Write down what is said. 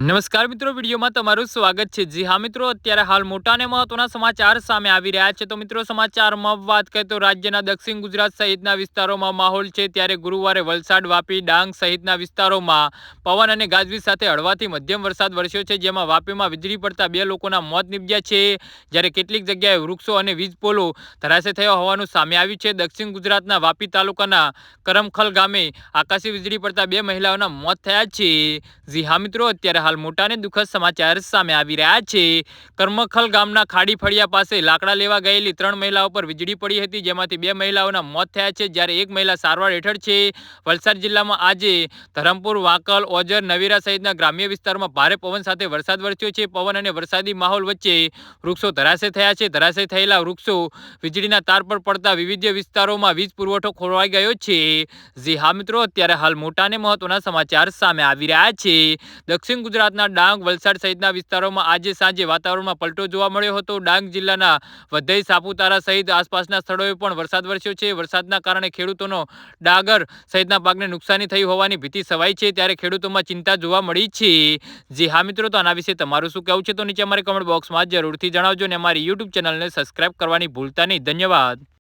નમસ્કાર મિત્રો, વિડીયોમાં તમારું સ્વાગત છે। જી હા મિત્રો, અત્યારે હાલ મોટા અને મહત્વના સમાચાર સામે આવી રહ્યા છે। તો મિત્રો, સમાચારમાં વાત કરીએ તો રાજ્યના દક્ષિણ ગુજરાત સહિતના વિસ્તારોમાં માહોલ છે। ત્યારે ગુરુવારે વલસાડ, વાપી, ડાંગ સહિતના વિસ્તારોમાં પવન અને ગાજવીજ સાથે હળવાથી મધ્યમ વરસાદ વરસ્યો છે, જેમાં વાપીમાં વીજળી પડતા 2 લોકોના મોત નીપજ્યા છે, જ્યારે કેટલીક જગ્યાએ વૃક્ષો અને વીજ પોલો ધરાશય થયો હોવાનું સામે આવ્યું છે। દક્ષિણ ગુજરાતના વાપી તાલુકાના કરમખલ ગામે આકાશી વીજળી પડતા 2 મહિલાઓના મોત થયા છે। જી હા મિત્રો, અત્યારે હાલ મોટા અને દુઃખદ સમાચાર સામે આવી રહ્યા છે। કરમખલ ગામના ખાડી ફળિયા પાસે લાકડા લેવા ગયેલી 3 મહિલાઓ પર વીજળી પડી હતી, જેમાંથી 2 મહિલાઓના મોત થયા છે, જ્યારે 1 મહિલા સારવાર હેઠળ છે। વલસાડ જિલ્લામાં આજે ધરમપુર, વાંકલ, ઓજર, નવીરા સહિતના ગ્રામ્ય વિસ્તારોમાં ભારે પવન સાથે વરસાદ વરસ્યો છે। પવન અને વરસાદી માહોલ વચ્ચે વૃક્ષો ધરાશય થયા છે। ધરાશય થયેલા વૃક્ષો વીજળીના તાર પર પડતા વિવિધ વિસ્તારોમાં વીજ પુરવઠો ખોરવાઈ ગયો છે। જી હા મિત્રો, અત્યારે હાલ મોટા અને મહત્વના સમાચાર સામે આવી રહ્યા છે। દક્ષિણ ગુજરાતના ડાંગ, વલસાડ સહિતના વિસ્તારોમાં આજે સાંજે વાતાવરણમાં પલટો જોવા મળ્યો હતો। ડાંગ જિલ્લાના વધઈ, સાપુતારા સહિત આસપાસના સ્થળોએ પણ વરસાદ વરસ્યો છે। વરસાદના કારણે ખેડૂતોનો ડાંગર સહિતના પાકને નુકસાની થઈ હોવાની ભીતિ સવાઈ છે, ત્યારે ખેડૂતોમાં ચિંતા જોવા મળી છે। જી હા મિત્રો, તો આના વિશે તમારું શું કહેવું છે તો નીચે અમારી કમેન્ટ બોક્સમાં જરૂરથી જણાવજો અને અમારી યુટ્યુબ ચેનલને સબસ્ક્રાઇબ કરવાની ભૂલતા નહીં। ધન્યવાદ।